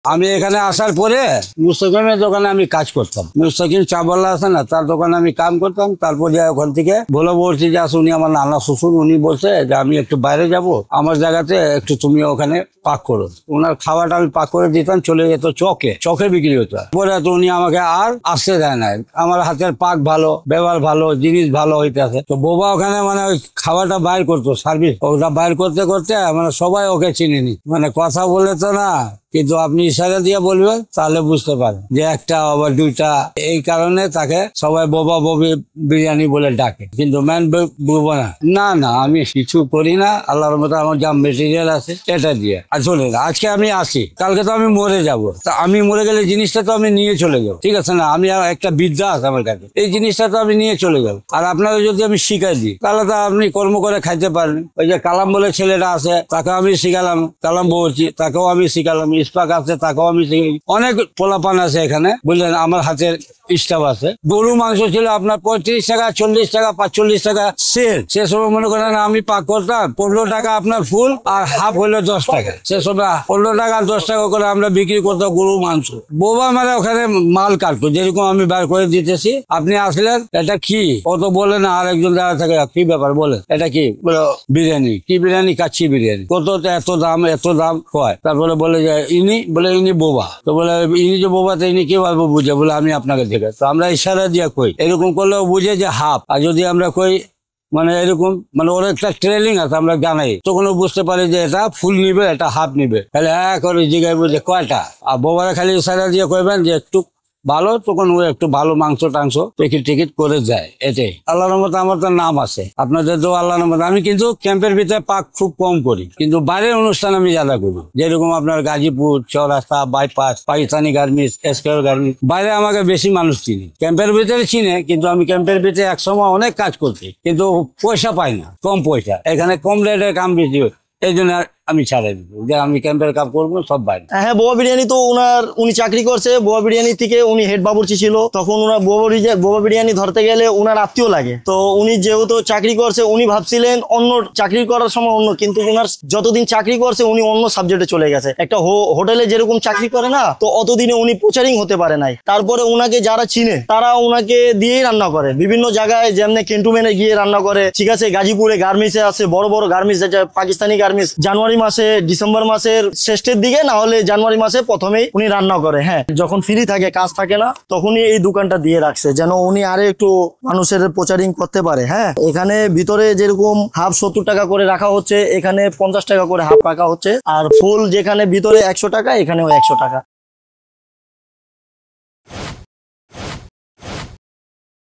আমি এখানে আসার পরে মুস্তাকিমের দোকানে আমি কাজ করতাম। মুস্তাকিম চাবাল্লা আছে না, তার দোকানে আমি কাম করতাম। তারপরে ওখান থেকে বলে বলছি যে উনি আমার নানা শ্বশুর, উনি বলছে যে আমি একটু বাইরে যাব, আমার জায়গাতে একটু তুমি ওখানে পাক করো। ওনার খাওয়াটা আমি পাক করে দিতাম, চলে যেত চকে বিক্রি হতো। পরে তো উনি আমাকে আর আসতে দেয় না। আমার হাতের পাক ভালো, ব্যবহার ভালো, জিনিস ভালো হইতেছে। তো বোবা ওখানে মানে ওই খাওয়াটা বাইর করতো, সার্ভিস ওটা বাইর করতে করতে মানে সবাই ওকে চিনিনি। মানে কথা বলে তো না, কিন্তু আপনি ইশারা দিয়ে বলবেন তাহলে বুঝতে পারেন যে একটা আবার দুইটা। এই কারণে তাকে সবাই বোবা ববি বিরিয়ানি বলে ডাকে, কিন্তু ম্যান বোবা না। না না, আমি কিছু করি না, আল্লাহর মতো আমার যা মেটেরিয়াল আছে এটা দিয়ে। আর চলেন, আজকে আমি আসি, কালকে তো আমি মরে যাব। তা আমি মরে গেলে জিনিসটা তো আমি নিয়ে চলে যাবো, ঠিক আছে না? আমি একটা বিদ্যা আছে আমার কাছে, এই জিনিসটা তো আমি নিয়ে চলে যাবো। আর আপনারা যদি আমি শিখাই দিই তাহলে তো আপনি কর্ম করে খাইতে পারেন। ওই যে কালাম বলে ছেলেটা আছে, তাকেও আমি শিখালাম, কালাম বলছি তাকেও আমি শিখালাম, ইস্পাক আছে তাকেও আমি শিখাই। অনেক পোলাপান আছে এখানে, বুঝলেন, আমার হাতের স্টাফ আছে। গরু মাংস ছিল আপনার 35 টাকা, 40 টাকা, 45 টাকা সেল। সে সময় মনে করেন আমি পাক করতাম 15 টাকা আপনার ফুল, আর হাফ হইলো 10 টাকা। সে সময় 15 টাকা 10 টাকা করে আমরা বিক্রি করতাম গরু মাংস। বোবা মানে ওখানে মাল কাটতো, যেরকম আমি বার করে দিতেছি, আপনি আসলেন, এটা কি ও তো বলে না, আরেকজন যারা থাকে কি ব্যাপার বলে, এটা কি বলে বিরিয়ানি, কি বিরিয়ানি, কাচ্চি বিরিয়ানি, কত এত দাম হয়। তারপরে বলে যে ইনি বোবা। তো বলে ইনি যে বোবা, তো ইনি কিভাবে বুঝে? বলে আমি আপনাকে দেখে। তো আমরা ইশারা দিয়ে কই, এরকম করলেও বুঝে যে হাফ। আর যদি আমরা কই মানে এরকম, মানে ওর একটা ট্রেনিং আছে, আমরা জানাই, তখন বুঝতে পারি যে এটা ফুল নিবে, এটা হাফ নিবে। তাহলে করে জিজ্ঞাসা বুঝে কয়টা। আর বোবারা খালি ইশারা দিয়ে কইবেন যে একটু ভালো, তখন ও একটু ভালো মাংস টাংস টিকিট করে যায়। এটাই আল্লাহর মতো আমার তো নাম আছে, আপনাদের তো আল্লাহর মতো। আমি কিন্তু ক্যাম্পের ভিতরে পাক খুব কম করি, কিন্তু বাইরের অনুষ্ঠান আমি জ্যাদা করি। যেরকম আপনার গাজীপুর, চৌরাস্তা, বাইপাস, পাকিস্তানি গার্মেন্টস, এসকের গার্মেন্টস, বাইরে আমাকে বেশি মানুষ চিনি। ক্যাম্পের ভিতরে চিনে, কিন্তু আমি ক্যাম্পের ভিতরে একসময় অনেক কাজ করছি, কিন্তু পয়সা পাই না, কম পয়সা। এখানে কম রেটের কাম বেশি, এই জন্য আমি ছাড়াই দিই যে আমি ক্যাম্পের কাজ করবো সব বাইরে। হ্যাঁ, বোবা বিরিয়ানি তো উনি চাকরি করছে, বোবা বিরিয়ানি থেকে উনি হেড বাবুর্চি ছিল। তখন ওনার বোবা বিরিয়ানি ধরতে গেলে ওনার আত্মীয় লাগে। তো উনি যেহেতু চাকরি করছে, উনি ভাবছিলেন অন্য চাকরি করার সময় অন্য, কিন্তু ওনার যতদিন চাকরি করছে উনি অন্য সাবজেক্টে চলে গেছে। একটা হোটেলে যেরকম চাকরি করে না, তো অতদিনে উনি প্রচারিং হতে পারে নাই। তারপরে ওনাকে যারা চিনে তারা ওনাকে দিয়েই রান্না করে, বিভিন্ন জায়গায়, যেমনি ক্যান্টনমেন্টে গিয়ে রান্না করে, ঠিক আছে। গাজীপুরে গার্মেন্টসে আছে, বড় বড় গার্মেন্টস আছে, পাকিস্তানি গার্মেন্টস। জানুয়ারি মাসে, ডিসেম্বর মাসের শেষের দিকে, না হলে জানুয়ারি মাসে প্রথমেই উনি রান্না করে। হ্যাঁ, যখন ফ্রি থাকে, কাজ থাকে না, তখনই এই দোকানটা দিয়ে রাখছে, যেন উনি আরে একটু মানুষের প্রচারিং করতে পারে। হ্যাঁ, এখানে ভিতরে যেরকম হাফ 70 টাকা করে রাখা হচ্ছে, এখানে 50 টাকা করে হাফ রাখা হচ্ছে। আর ফুল যেখানে ভিতরে 100 টাকা, এখানেও 100 টাকা।